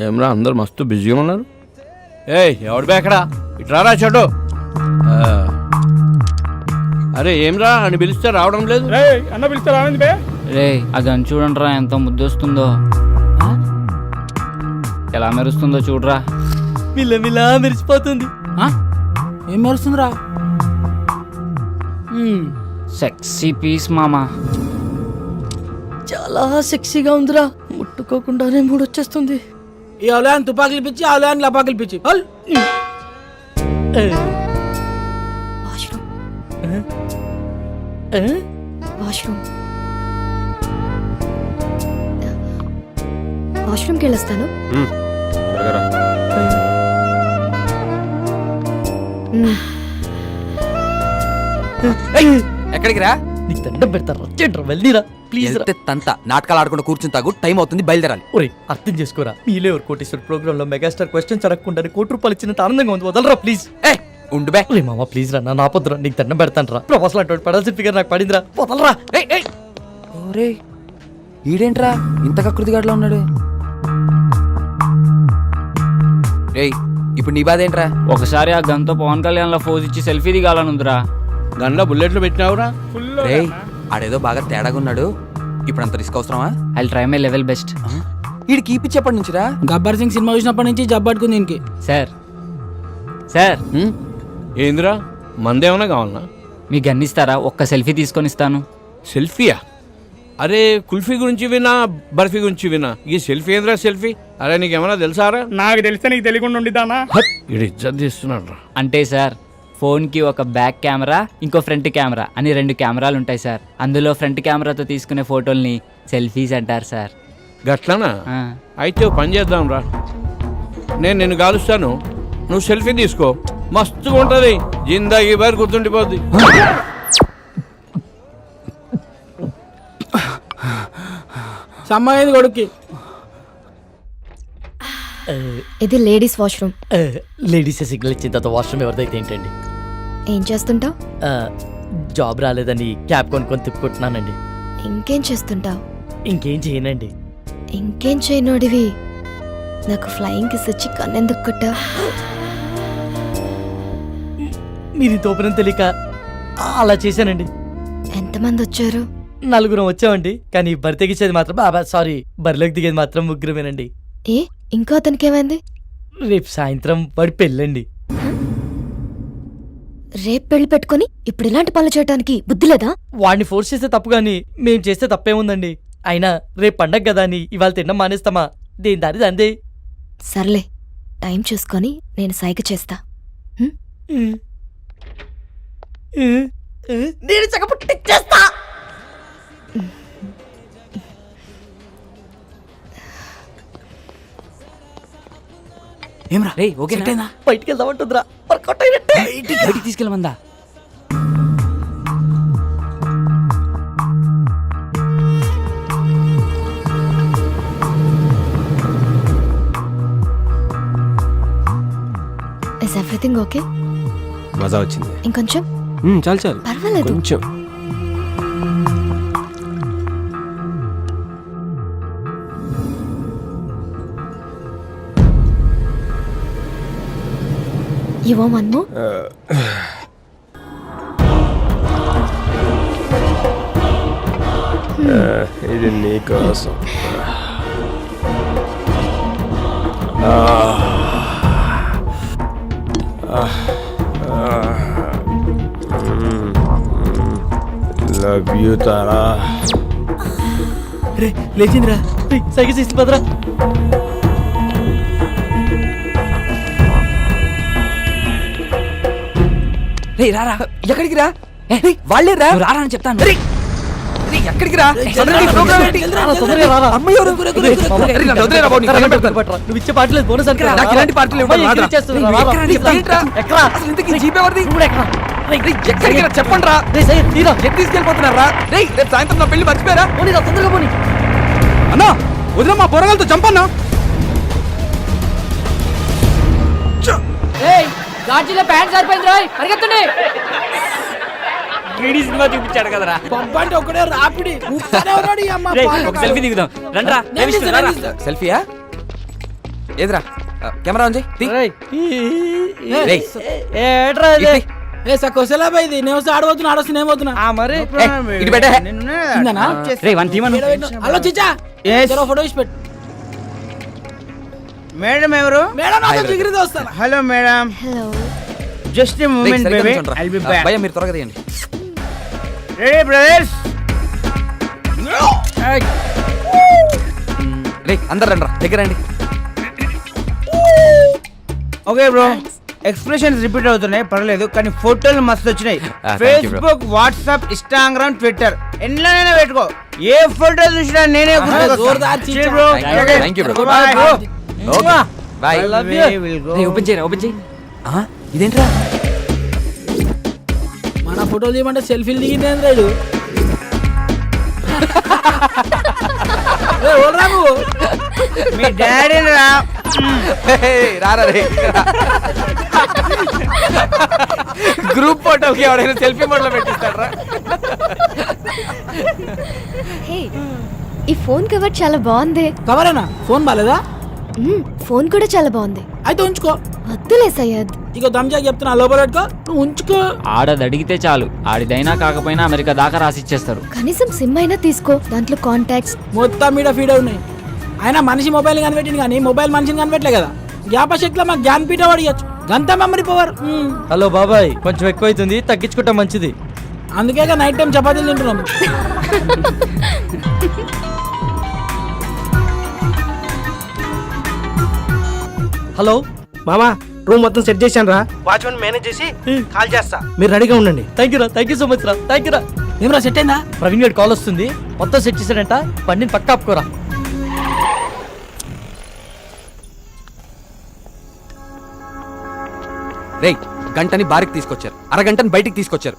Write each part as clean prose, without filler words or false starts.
ఏమరా అందరు మస్తు బిజీగా ఉన్నారు. ఏయ్ ఎవడు బేకడా ఇట్రారా చెడు. అరే ఏమ్రా అని పిలిస్తే రావడం లేదు. అన్న పిలిస్తే రావండి బే. రే ఆ గన్ చూడండిరా ఎంత ముద్దొస్తుందో, ఎలా మెరుస్తుందో చూడరా. మిల్లమిలా మెరిసిపోతుంది. ఏం మెరుస్తుందిరా? సెక్సీ పీస్ మామా. చాలా సెక్సీగా ఉందిరా, ముట్టుకోకుండానే మూడొచ్చేస్తుంది. ఈ అవలాన్ని తుపాకులు పిచ్చి అవలాన్ని లపాకులు పిచ్చి. వాష్రూమ్కి వెళ్ళొస్తాను. ఎక్కడికి రా? నీకు దండం పెడతారా? వెళ్ళిరా ప్లీజ్. తంత నాటకాలు ఆడకుండా కూర్చుని తాగు, టైం అవుతుంది, బయలుదేరాలి. ఒరే అర్థం చేసుకోరా, మీలే ఎవరు కోటేశ్వర ప్రోగ్రామ్ లో మెగాస్టార్ క్వశ్చన్స్ అడగకుండా ₹1,00,00,000 ఇచ్చినంత ఆనందంగా ఉంది. వదలరా ప్లీజ్. ఉండు బే. ఒరే మామ ప్లీజ్ రా, నా పొద్దురా నీకు దండం పెడతాను రా. ప్రొఫెసర్ అంటే పడాల్సిన ఫిగర్ నాకు పడిందిరా, వదలరా. ఓరే ఈడేంట్రా ఇంత కకృతిగాడులో ఉన్నాడు? రేయ్ ఇప్పుడు నీ బాధ ఏంట్రా? ఒకసారి ఆ గన్తో పవన్ కళ్యాణ్ లా ఫోజ్ ఇచ్చి సెల్ఫీ దిగాలనుందిరా. గన్లో బుల్లెట్లు పెట్టినావురా? రేయ్ ఆడేదో బాగా తేడాగా ఉన్నాడు, ఇప్పుడు అంత రిస్క్ అవసరమా? I try my level best. వీడికి కీపిచ్చేప్పటి నుంచిరా? గబ్బర్ సింగ్ సినిమా చూసినప్పటి నుంచి జబ్బట్టుకుంది దీనికి. సార్ సార్ ఏందిరా మందేమన్నా కావాలన్నా? మీ గన్ ఇస్తారా? ఒక్క సెల్ఫీ తీసుకొని ఇస్తాను. సెల్ఫీయా? అరే కుల్ఫీ గురించి వినా బర్ఫీ గురించి వినా, ఈ సెల్ఫీ ఏంద్రా సెల్ఫీ? అరే నీకేమన్నా తెలుసారా? నాకు తెలిస్తే నీకు తెలియకుండా ఉండిద్దానా? ఇది ఇజ్జత్ తీస్తున్నాడు రా. అంటే సార్ ఫోన్కి ఒక బ్యాక్ కెమెరా ఇంకో ఫ్రంట్ కెమెరా అని 2 కెమెరాలు ఉంటాయి సార్. అందులో ఫ్రంట్ కెమెరాతో తీసుకునే ఫోటోల్ని సెల్ఫీస్ అంటారు సార్. గట్లనా? అయితే ఓ పని చేద్దాం రా, నేను నిన్ను కాలుస్తాను, నువ్వు సెల్ఫీ తీసుకో, మస్తుగా ఉంటుంది, జిందాగీ బారి గుర్తుండిపోద్ది. సమ్మాయింది కొడుక్కి. ఇది లేడీస్ వాష్రూమ్. లేడీసే సిగ్నల్ ఇచ్చిన తర్వాత వాష్రూమ్ ఎవరిదైతే ఏంటండి? ఏం చేస్తుంటావు? జాబ్ రాలేదని క్యాబ్ కొనుక్కొని తిప్పుకుంటున్నానండి. ఇంకేం చేస్తుంటావు? ఇంకేం చేయనండి. ఇంకేం చేయనోడివి నాకు ఫ్లయింగ్ కిస్ ఇచ్చి కన్నెందుకు కొట్టావు? మీరు తోపనం తెలియక అలా చేశానండి. ఎంతమంది వచ్చారు? 4 వచ్చామండి, కానీ బరి తెగించేది మాత్రం సారీ బరిలోకి దిగేది మాత్రం 3 ఏ ఇంకా అతనికి ఏమైంది? రేపు సాయంత్రం వాడి పెళ్ళండి. రేపు పెళ్లి పెట్టుకుని ఇప్పుడు ఇలాంటి పనులు చేయడానికి బుద్ధి లేదా? వాడిని ఫోర్స్ చేస్తే తప్పు గాని మేం చేస్తే తప్పేముందండి? అయినా రేపు పండగ కదా అని ఇవాళ తినడం మానేస్తామా? దేని దారి అందే. సర్లే టైం చూసుకొని నేను సైగ చేస్తా. నేను చక్కపుట్టిచ్చేస్తా. ఏమ్రా? రేయ్ ఓకేనా? బయటికి వెళ్దామంటుందిరా, వర్కౌట్ అయినట్టే. బయటికి తీసుకెళ్ళమందా? Is everything okay? మజా వచ్చింది. ఇంకొంచెం? చాలు చాలు, పర్వాలేదు. కొంచెం. You want one more? ఇది నీకోసం. Love you Tara. రే లేచిందిరా, సైకిల్ చేసి పదరా. రే రారా, ఎక్కడికి రా? వాళ్ళే రా, రారా అని చెప్తాను. ఎక్కడికి రా? నువ్వు ఇచ్చే పాటలేదు బోనస్ ఇలాంటి పార్టీలు చెప్పండి రా. తీసుకెళ్ళిపోతున్నారా? రేపు సాయంత్రం నా పెళ్లి మర్చిపోయారా? తొందరగా పోనీ అన్నా. వదిలే మా పొరగాలతో చంపన్నా. గాజులో ప్యాంట్ సరిపోయింది, పరిగెత్తండి. లేడీ సినిమా చూపించాడు కదరా, పంపంటే ఒకడే రాపిడి. ఒక సెల్ఫీ దిగుదాం రండ్రా. సెల్ఫీయా? ఏదిరా కెమెరా ఆన్ చేయి తీ. రేయ్. రేయ్. ఏట్రా ఇది? ఇటు తీ. ఏ సకోసలా ఇది నేను వస్తే ఆడబోతున్నా ఆడొస్తే నేను పోతున్నా మరి ఇటు పెట్టే. ఇందనా? రే వన్ టీమను ఈడ పెట్టు. హలో చిచ్చా జరా ఫోటో ఇచ్చి పెట్టు మేడం ఎవరు? మేడం నాతో జిగిరితో వస్తాను హలో మేడం, హలో జస్ట్ రేయ్, మూమెంట్ సరిగ్గా బేబీ, నిల్చోండ్రా. I'll be back. భయ్యా మీరు త్వరగా తీయండి. Ready brothers? రే అందరు రండి దగ్గర రండి. ఓకే బ్రో, ఎక్స్ప్రెషన్స్ రిపీట్ అవుతున్నాయి పర్లేదు, కానీ ఫోటోలు మస్తు వచ్చినాయి. thank you, bro. Facebook, WhatsApp, Instagram, Twitter ఎన్నైనా పెట్టుకో, ఏ ఫోటో చూసినా నేనే జోర్దార్ చిచ్చా. Bro. Thank you, bro. Bye, bro. Okay bye. I love you. We will go. రే ఓపెన్ చేయరా ఓపెన్ చేయి. ఇదేంట్రా మన ఫోటోలు తీయమంటే సెల్ఫీలు దిగింది రేడు నువ్వు మీ డాడీ రా. రారా రే గ్రూప్ ఫోటోకి ఎవడైనా సెల్ఫీ మోడ్లో పెట్టిస్తాడరా. హే ఈ ఫోన్ కవర్ చాలా బాగుంది. కవరేనా ఫోన్ బాలేదా ఫోన్ కూడా చాలా బాగుంది. అయితే ఉంచుకో వద్దులే సయ్యద్. ఇక దమ్జాకి చెప్తున్నా లోపల పెట్టుకో నువ్వు ఉంచుకో ఆడది అడిగితే చాలు ఆడిదైనా కాకపోయినా అమెరికా దాకా రాసిచ్చేస్తారు. కనీసం సిమ్ అయినా తీసుకో, దాంట్లో కాంటాక్ట్స్. మొత్తం మీద ఫీడ్ ఉన్నాయి. అయినా మనిషి మొబైల్ కనిపెట్టింది కానీ మొబైల్ మనిషిని కనిపెట్టలే కదా. జ్ఞాపశక్తిలో మాకు జ్ఞానపీఠ పడియచ్చు, గంత మెమరీ పవర్. హలో బాబాయ్, కొంచెం ఎక్కువైతుంది, తగ్గించుకుంటా మంచిది. అందుకే నైట్ టైం చపాతీలు తింటున్నాం. హలో మామా రూమ్ మొత్తం సెట్ చేశాను రా. వాచ్మెన్ మేనేజ్ చేసి కాల్ చేస్తా, మీరు రెడీగా ఉండండి. థ్యాంక్ యూ రా, థ్యాంక్ యూ సో మచ్ రా, థ్యాంక్ యూ రా. ఏమరా సెట్ అయిందా? ప్రవీణ్ గారి కాల్ వస్తుంది, మొత్తం సెట్ చేశాడంట, బండిని పక్క ఆపుకోరా. రే గంటని బారికి తీసుకొచ్చారు, అరగంటని బయటికి తీసుకొచ్చారు.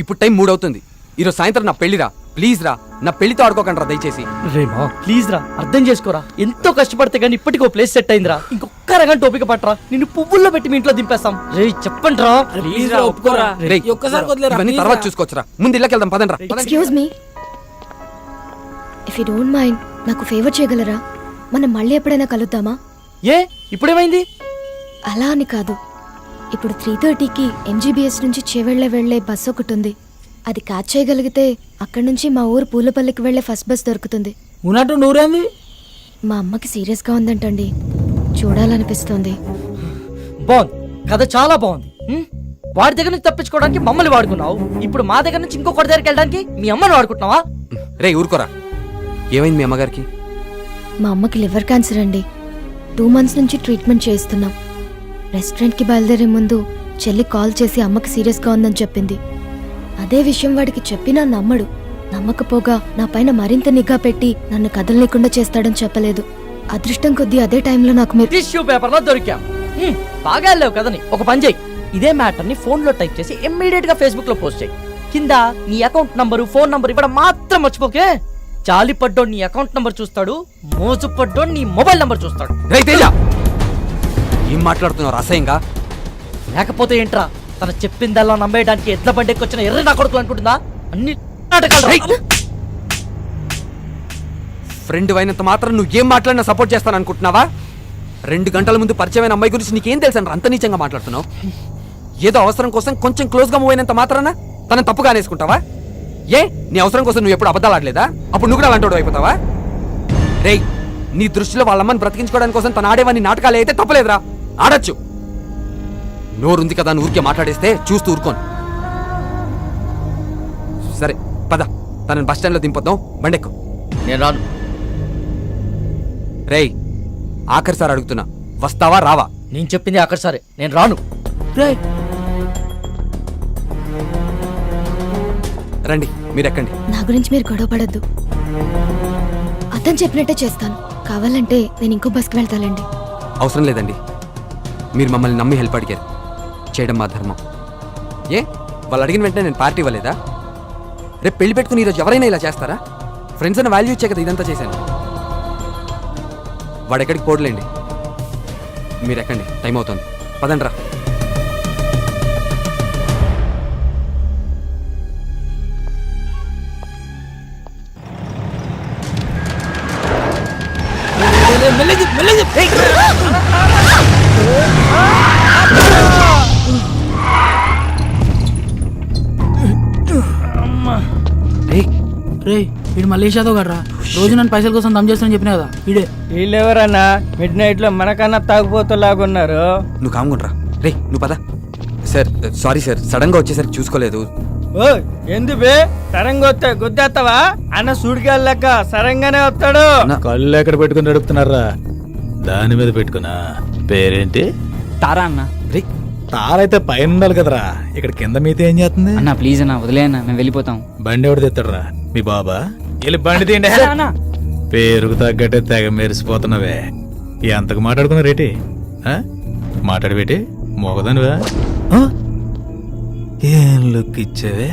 ఇప్పుడు టైం 3 అవుతుంది. ఈరోజు సాయంత్రం నా పెళ్లిరా, ప్లీజ్ రా, నా పెళ్లితో ఆడుకోకండి రా దయచేసి. రేమా ప్లీజ్ రా, అర్థం చేసుకోరా. ఎంతో కష్టపడితే గానీ ఇప్పటికో ప్లేస్ సెట్ అయిందిరా. ఇంకొక అరగంట ఓపిక పట్టరా, నిన్ను పువ్వుల్లో పెట్టి మీ ఇంట్లో దింపేస్తాం. రే చెప్పండి రా. ప్లీజ్ రా ఒప్పుకోరా. రేయ్, ఈ ఒక్కసారి వదిలేరా, ఇవన్నీ please తర్వాత రా. చూసుకోవచ్చురా, ముందు ఇళ్ళకి వెళ్దాం పదండి రా. Excuse me, if you don't mind నాకు ఫేవర్ చేయగలరా? మనం మళ్ళీ ఎప్పుడైనా కలుద్దామా? ఏ ఇప్పుడేమైంది? అలా అని కాదు, ఇప్పుడు 3:30కి MGBS నుంచి చేవెళ్ళే వెళ్లే బస్ ఒకటి ఉంది. అది క్యాచ్ చేయగలిగితే అక్కడి నుంచి మా ఊరు పూలపల్లికి వెళ్లే ఫస్ట్ బస్ దొరుకుతుంది. ఉన్నట్టు నూరేంది. మా అమ్మకి సీరియస్గా ఉందంటండి, చూడాలనిపిస్తోంది. బాగుంది, కథ చాలా బాగుంది. వాడి దగ్గర నుంచి తప్పించుకోవడానికి మమ్మల్ని వాడుకున్నావు, ఇప్పుడు మా దగ్గర నుంచి ఇంకొకటి దగ్గరికి వెళ్ళడానికి మీ అమ్మని వాడుకుంటున్నావా? రే ఊరుకోరా, ఏమైంది మీ అమ్మగారికి? మా అమ్మకి లివర్ క్యాన్సర్ అండి. 2 months నుంచి ట్రీట్మెంట్ చేయిస్తున్నాం. రెస్టారెంట్కి బయలుదేరే ముందు చెల్లి కాల్ చేసి అమ్మకి సీరియస్గా ఉందని చెప్పింది. అదే విషయం వాడికి చెప్పినా నమ్మడు. నమ్మకపోగా నా పైన మరింత నిఘా పెట్టి నన్ను కదలలేకుండా చేస్తాడని చెప్పలేదు. అదృష్టం కొద్దీ అదే టైంలో నాకు మీరు టిష్యూ పేపర్ లో దొరికాం. బాగా వెళ్ళావు కదని ఒక పని చేయి, ఇదే మ్యాటర్ ని ఫోన్ లో టైప్ చేసి ఇమ్మీడియట్ గా ఫేస్బుక్ లో పోస్ట్ చేయి. కింద నీ అకౌంట్ నంబరు, ఫోన్ నంబర్ ఇవ్వడం మాత్రం మర్చిపోకే. జాలి పడ్డోడు నీ అకౌంట్ నంబర్ చూస్తాడు, మోజు పడ్డోడు నీ మొబైల్ నంబర్ చూస్తాడు. రే తేజ, ఏం మాట్లాడుతున్నావు అసహ్యంగా? లేకపోతే ఏంట్రా, తన చెప్పిందల్లా నమ్మేయడానికి ఎడ్ల బండికి వచ్చిన ఎర్ర నా కొడుకులు అనుకుంటుందా? అన్ని నాటకాలు రా. ఫ్రెండ్ అయినంత మాత్రం నువ్వు ఏం మాట్లాడినా సపోర్ట్ చేస్తాను అనుకుంటున్నావా? 2 గంటల ముందు పరిచయమైన అమ్మాయి గురించి నీకేం తెలుసని అంత నీచంగా మాట్లాడుతున్నావు? ఏదో అవసరం కోసం కొంచెం క్లోజ్ గా మూవ్ అయినంత మాత్రాన తనని తప్పుగా అనేసుకుంటావా? ఏ నీ అవసరం కోసం నువ్వు ఎప్పుడు అబద్ధాలు ఆడలేదా? అప్పుడు నువ్వు కూడా అలాంటి అయిపోతావా? రేయ్, నీ దృష్టిలో వాళ్ళమ్మని బ్రతికించుకోవడానికి కోసం తను ఆడేవన్నీ నాటకాలు అయితే తప్పలేదురా, ఆడొచ్చు. నోరుంది కదా అని ఊరికే మాట్లాడేస్తే చూస్తూ ఊరుకోను. సరే పద, తనని బస్ స్టాండ్ లో దింపొద్దాం, బండెక్కు. నేను రాను. రేయ్ ఆఖరిసారి అడుగుతున్నా, వస్తావా రావా? నేను చెప్పింది అక్కడ సరే, నేను రాను. రేయ్, రండి మీరు ఎక్కండి. నా గురించి మీరు గొడవ పడద్దు. అతను చెప్పినట్టే చేస్తాను. కావాలంటే నేను ఇంకో బస్కి వెళ్తానండి. అవసరం లేదండి, మీరు మమ్మల్ని నమ్మి హెల్ప్ అడిగారు, చేయడం మా ధర్మం. ఏ వాళ్ళు అడిగిన వెంటనే నేను పార్టీ ఇవ్వలేదా? రేపు పెళ్లి పెట్టుకుని ఈరోజు ఎవరైనా ఇలా చేస్తారా? ఫ్రెండ్స్ అని వాల్యూ ఇచ్చే కదా ఇదంతా చేశాను. వాడు ఎక్కడికి పోడలేండి, మీరు ఎక్కండి, టైం అవుతుంది, పదండి రా. మెల్లగి మెల్లగి. రే వీడు మలేషియాతో కదరా రోజు నన్ను పైసల కోసం దమ్ చేస్తానని చెప్పినా కదా వీడే. వీళ్ళెవరన్నా మిడ్ నైట్ లో మనకన్నా తాగుపోతలాగున్నారు. నువ్వు కాముకుంట్రా. రే నువ్వు పద. సార్ సారీ సార్, సడన్ గా వచ్చేసరికి చూసుకోలేదు. ఓ ఎందు బే సరంగా వస్తే గుద్దేస్తావా? అన్న సూడికెళ్ళక సరంగానే వస్తాడు. కళ్ళు ఎక్కడ పెట్టుకుని నడుపుతున్నారా? దాని మీద పెట్టుకున్నా. పేరేంటి? తారా అన్న. రే తారైతే పైన ఉండాలి కదరా, ఇక్కడ కింద మీతో ఏం చేస్తుంది? అన్న ప్లీజ్ అన్న వదిలే అన్న, మేము వెళ్ళిపోతాం. బండి ఎవడు తెస్తాడరా? మీ బాబా? వెళ్ళి బండి తీయండి. అన్న పేరుకు తగ్గట్టే తెగ మెరిసిపోతున్నావే. ఎంతకు మాట్లాడుకున్నారేటి? మాట్లాడబెట్టి మోగదానివా? ఏం లుక్ ఇచ్చావే?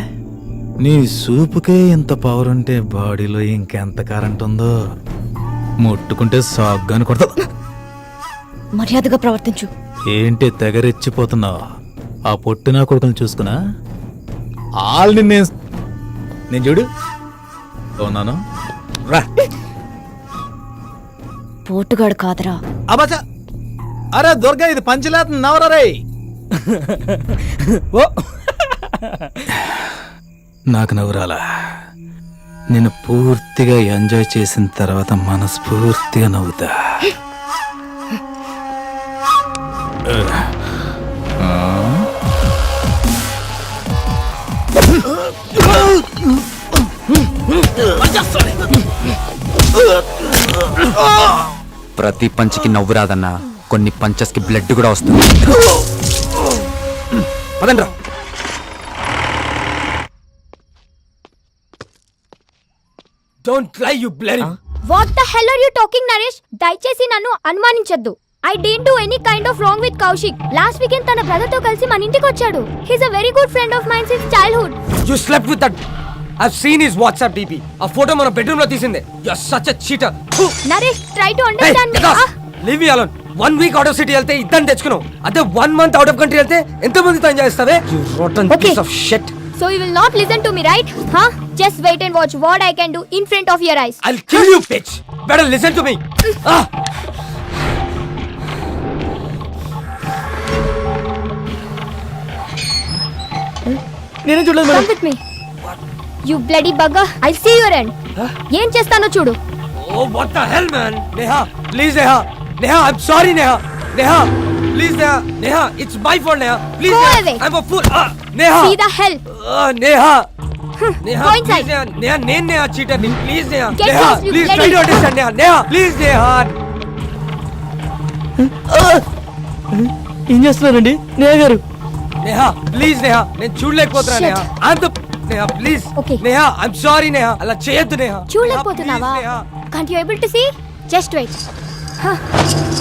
నీ సూపుకే ఇంత పవర్ ఉంటే బాడీలో ఇంకెంత కరెంట్ ఉందో. ముట్టుకుంటే సాగ్గాని కొడతా. మర్యాదగా ప్రవర్తించు. ఏంటి తెగరెచ్చిపోతున్నావు? ఆ పొట్టినా కొడుకుని చూసుకున్నా ఆల్ని నేను చూడు ఉన్నాను రా. పోటుగాడు కాదరా. అబ్బా అరే దుర్గా, ఇది పంచలేత నవరా రే. ఓ నాకు నవ్వురాలా? నేను పూర్తిగా ఎంజాయ్ చేసిన తర్వాత మనస్ఫూర్తిగా నవ్వుతా. ప్రతి పంచికి నవ్వు రాదన్నా, కొన్ని పంచెస్ కి బ్లడ్ కూడా వస్తుంది. పదండ్రా. Don't lie, you bloody. What the hell are you talking Naresh? దయచేసి నన్ను అనుమానించొద్దు. I don't do any kind of wrong with Kaushik. Last weekend తన బ్రదర్ తో కలిసి మన ఇంటికి వచ్చాడు. He is a very good friend of mine since childhood. You slept with that. I've seen his WhatsApp DP. ఆ ఫోటో మన bedroom లో తీసిందే. You're such a cheater. Naresh try to understand me. Leave me alone. 1 week out of city వెళ్తే ఇద్దరిని తెచ్చుకున్నావు. అదే 1 month out of country వెళ్తే ఎంత మందితో ఎంజాయ్ చేస్తావే? You rotten piece of shit. So you will not listen to me, right? Huh? Just wait and watch what I can do in front of your eyes. I'll kill you, bitch. Better listen to me. నేను చూడలేదు Come with me. You bloody bugger. I'll see your end. ఏం చేస్తానో చూడు. Oh, what the hell, man? Neha, please, Neha. Neha, I'm sorry, Neha. Neha, please, Neha. Neha, it's my fault, Neha. Please, Go Neha. away. I'm a fool. Neha. See the hell. Neha. Neha, Go please, inside. Neha. Neha, Neha, cheater. Please, Neha. Get Neha, lost, you please bloody- try to understand, Neha. Neha, please, Neha. ఏం చేస్తున్నారండి నేహ గారు? Neha, please, Neha. నేను చూడలేకపోతున్నా, Shit. Neha. I'm the... Neha, please. Okay. Neha, I'm sorry, Neha. అలా చేయొద్దు, Neha. చూడలేకపోతున్నావా? Neha, Can't you able to see? Just wait. Huh.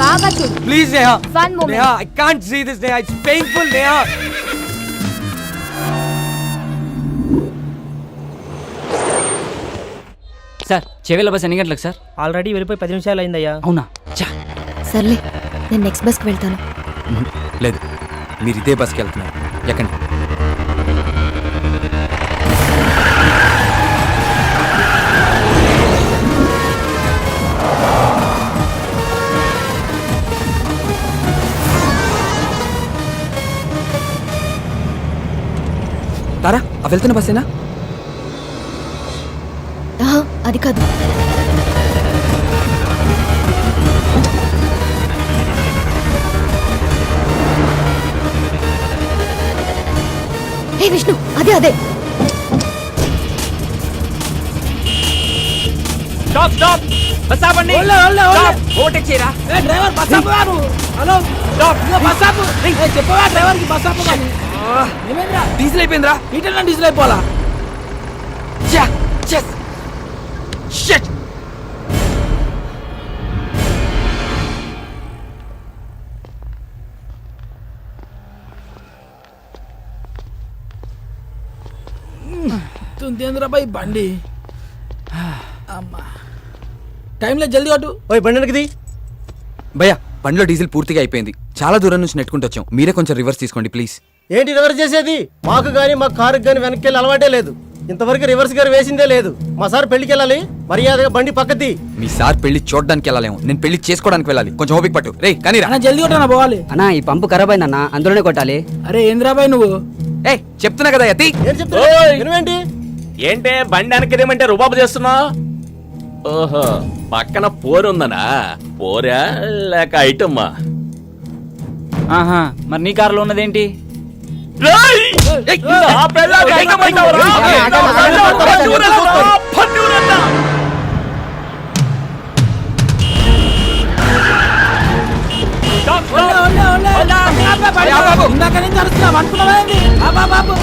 బాగా చూడు. please, Neha. One moment. Neha, I can't see this, Neha. It's painful, Neha. Sir చెవిల bus ఎన్ని గంటలకు sir? Already వెళ్ళిపోయి 10 నిమిషాలు అయిందయ్యా. అవునా? చా సర్లే, నేను నెక్స్ట్ బస్కి వెళ్తాను. లేదు, మీరు ఇదే బస్కి వెళ్తున్నారు. ఎక్కండి. తారా, ఆ వెళ్తున్న బస్సేనా? ఆహా, అది కాదు. ఏ విష్ణు, అదే అదే. స్టాప్ స్టాప్, బస్ ఆపండి. ఓవర్టేక్ చేయరా? ఏ డ్రైవర్ బస్ ఆపురా నువ్వు. Hello stop. బస్ ఆపు. ఏ చెప్పవా డ్రైవర్ కి బస్ ఆపు కానీ. ఏమైందిరా? డీజిల్ అయిపోయిందిరా. ఈటన్నా డీజిల్ అయిపోవాలా? Shit. తుంతేంద్రా బాయ్ బండి. అమ్మా టైంలో జల్దీ అటు. ఓయ్ బండి వెనక్కి తీ. భయ్యా, బండిలో డీజిల్ పూర్తిగా అయిపోయింది. చాలా దూరం నుంచి నెట్టుకుంటూ వచ్చాం. మీరే కొంచెం రివర్స్ తీసుకోండి ప్లీజ్. ఏంటి రివర్స్ చేసేది? మాకు గానీ మా కారుకి గానీ వెనక్కి వెళ్ళి అలవాటే లేదు. ఇంతవరకు రివర్స్ గారు వేసిందే లేదు. మా సార్ పెళ్లికి వెళ్ళాలి, మర్యాదగా బండి పక్కది. మీ సార్ పెళ్లి చూడడానికి వెళ్ళాలేము, నేను పెళ్లి చేసుకోవడానికి వెళ్ళాలి. కొంచెం ఓపిక పట్టు. రే కానీ అన్న జల్దీ కొట్టనా పోవాలి. అన్నా ఈ పంపు ఖరాబ్ అయిందన్నా, అందులోనే కొట్టాలి. అరే ఏంద్రా బాయ్ నువ్వు? ఏ చెప్తున్నా కదా యతి. ఏం చెప్తున్నా? నువ్వేంటి? ఏంటే బండి వెనకదేమంటే రుబాబు చేస్తున్నావు? ఓహో, పక్కన పోరుందనా? పోరా లేక ఐటమ్మా? ఆహా, మరి నీ కారులో ఉన్నదేంటి? ఇందాక నుంచి అరుస్తున్నావు అనుకున్నావేంటి? బాబు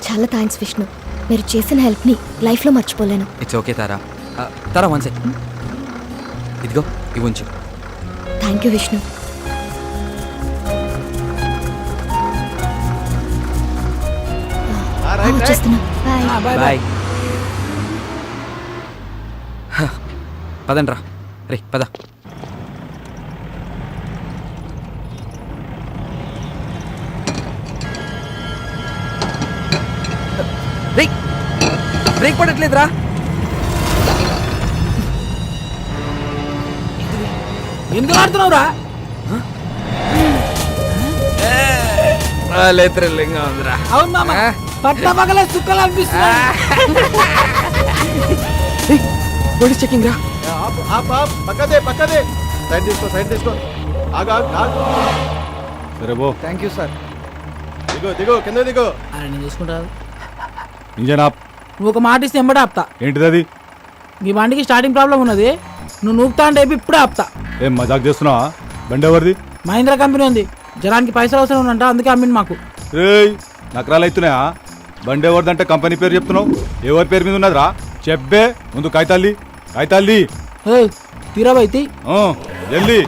చాలా థ్యాంక్స్ విష్ణు, మీరు చేసిన హెల్ప్ని లైఫ్లో మర్చిపోలేను. It's okay Tara. Tara one second, ఇదిగో ఇవి ఉంచు. Thank you Vishnu. వచ్చేస్తున్నా. బాయ్. బాయ్. పదండ్రా రే పద. బ్రేక్ పడట్లేదురా. ఎందుకు ఆడుతున్నావురా? థ్రిల్లింగ్గా ఉందిరా. అవును మామ, పట్ట పగలే చుక్కలు అనిపిస్తుంది. పోలీస్ చెకింగ్ రా. పక్కదే సైడ్ తీసుకో ఆగా. సరే బో. Thank you sir. దిగో కింద దిగో. అరే నేను చూసుకుంటాను. ఇంజన్ ఆప్. నువ్వు ఒక మాట ఇస్తే ఎంబడే ఆపుతా. ఏంటిది అది? మీ బండికి స్టార్టింగ్ ప్రాబ్లం ఉన్నది, నువ్వు నూపుతా అంటే ఇప్పుడే ఆపుతా. ఏం మజాక్ చేస్తున్నావా? బండి ఎవరిది? మహీంద్రా కంపెనీ ఉంది, జనానికి పైసలు అవసరం ఉందంట, అందుకే అమ్మింది మాకు. రేయ్, నకరాలు అవుతున్నాయా? బండి ఎవరిదంటే కంపెనీ పేరు చెప్తున్నావు, ఎవరి పేరు మీద ఉన్నదిరా? చెప్పే ముందు కాగితాల్ది. తీరాబైతి జల్దీ.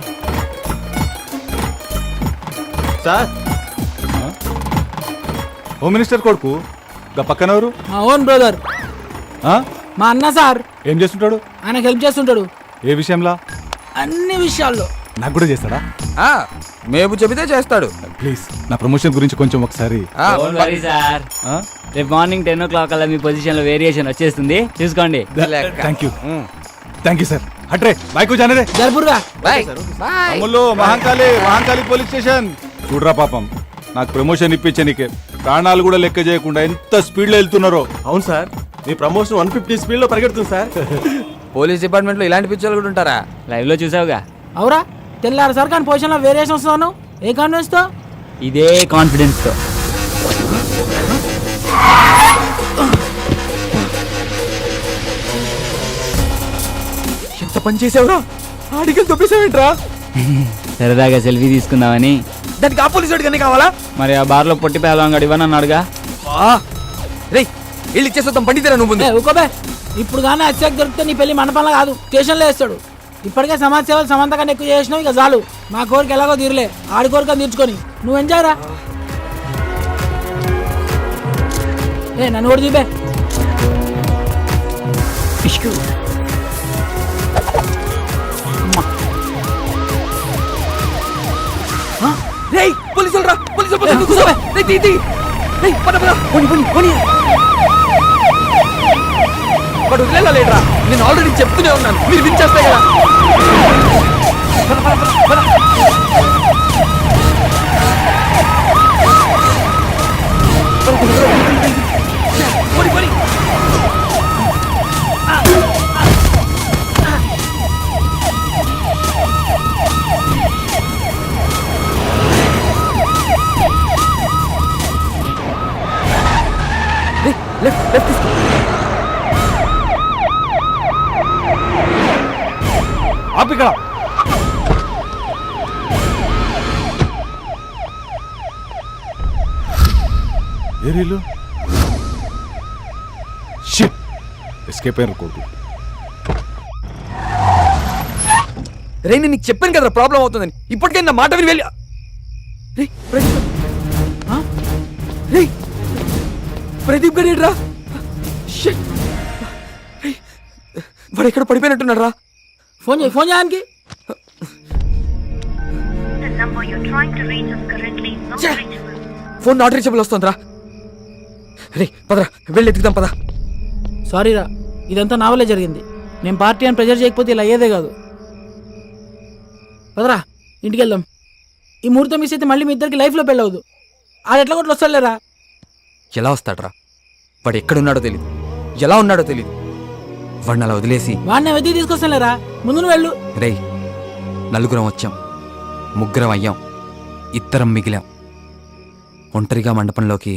సార్, హోమ్ మినిస్టర్ కొడుకు గా పక్కన ఎవరు? మా ఓన్ బ్రదర్, ఆ? మా అన్న సార్. ఏం చేస్తుంటాడు? ఆయనకు హెల్ప్ చేస్తుంటాడు ఏ విషయంలో? అన్ని విషయాల్లో. నాకు కూడా చేస్తాడా? మేబు చెబితే చేస్తాడు. ప్లీజ్ నా ప్రమోషన్ గురించి కొంచెం ఒకసారి. Don't worry, sir. ఆ? రేపు మార్నింగ్ 10 o'clock అలా మీ పొజిషన్ లో వేరియేషన్ వచ్చేస్తుంది, చూసుకోండి. Thank you sir. హట్రే బైక్ జానరే. జరుపురుగా. Ammulu Mahankali police station. చూడరా పాపం, నాకు ప్రమోషన్ ఇప్పించే నీకే ప్రాణాలు కూడా లెక్క చేయకుండా ఎంత స్పీడ్ లో వెళ్తున్నారో. అవును సార్, మీ ప్రమోషన్ 150 స్పీడ్ లో పరిగెడుతుంది సార్. పోలీస్ డిపార్ట్మెంట్ లో ఇలాంటి పిక్చర్లు కూడా ఉంటారా? లైవ్ లో చూసావుగా. అవురా, తెల్లారు సార్ కానీ పొజిషన్ లో వేరియేషన్ వస్తున్నాను. ఏ కాన్ఫిడెన్స్ తో? ఇదే కాన్ఫిడెన్స్ తో. ఎంత పని చేసావురా? ఆడికి తొప్పేసావేంట్రా? సరదాగా సెల్ఫీ తీసుకుందామని. దానికి ఆ పోలీసు వాడికి కావాలా? మరి ఆ బార్ లో పొట్టి పేలవాడు ఇవ్వనన్నాడుగా. రే ఇల్లు ఇచ్చేస్తాం, పండితేరా నువ్వు ముందు. ఊకోబే, ఇప్పుడు కానీ అత్యాక్ దొరికితే నీ పెళ్లి మండపంలో కాదు, స్టేషన్లో వేస్తాడు. ఇప్పటికే సమాజ సేవలు సమంత కన్నా ఎక్కువ చేసినావు, ఇక చాలు. మా కోరిక ఎలాగో తీరలే, ఆడి కోరిక తీర్చుకొని నువ్వు ఎంజాయ్ రా. నన్ను కూడా తీపే. పోలీసులు రా, పోలీసులు. వాడు వదిలేలేట్రా, నేను ఆల్రెడీ చెప్తూనే ఉన్నాను, మీరు వినిచేస్తాయి కదా. లెఫ్ట్ తీసుకో. ఆపిక్కడ. ఏరీలు షిట్, ఎస్కేప్ అయిన కొడుకు. రే నేను నీకు చెప్పాను కదా ప్రాబ్లం అవుతుందని, ఇప్పటికే నా మాట విని వెళ్ళి. ప్రదీప్ గారు ఏంట్రా? వాడు ఎక్కడ పడిపోయినట్టున్నాడు రా. ఫోన్ చేయడానికి. ఫోన్ నాట్ రీచబుల్ వస్తుందిరా. రే పదరా, వెళ్ళి ఎత్తుకుదాం పద. సారీరా, ఇదంతా నా వల్లే జరిగింది. నేను పార్టీ అని ప్రెజర్ చేయకపోతే ఇలా అయ్యేదే కాదు. పదరా, ఇంటికి వెళ్దాం. ఈ ముహూర్తం మిస్ అయితే మళ్ళీ మీ ఇద్దరికి లైఫ్లో పెళ్ళవద్దు. ఆడు ఎట్లా కొట్లు వస్తాడులేరా. ఎలా వస్తాడ్రా? వాడు ఎక్కడున్నాడో తెలియదు, ఎలా ఉన్నాడో తెలియదు. వాడిని అలా వదిలేసి వాడిని వెతికి తీసుకొస్తానులేరా. ముందు నువ్వు వెళ్ళు. రేయ్, నలుగురం వచ్చాం, ముగ్గురం అయ్యాం, ఇద్దరం మిగిలాం. ఒంటరిగా మండపంలోకి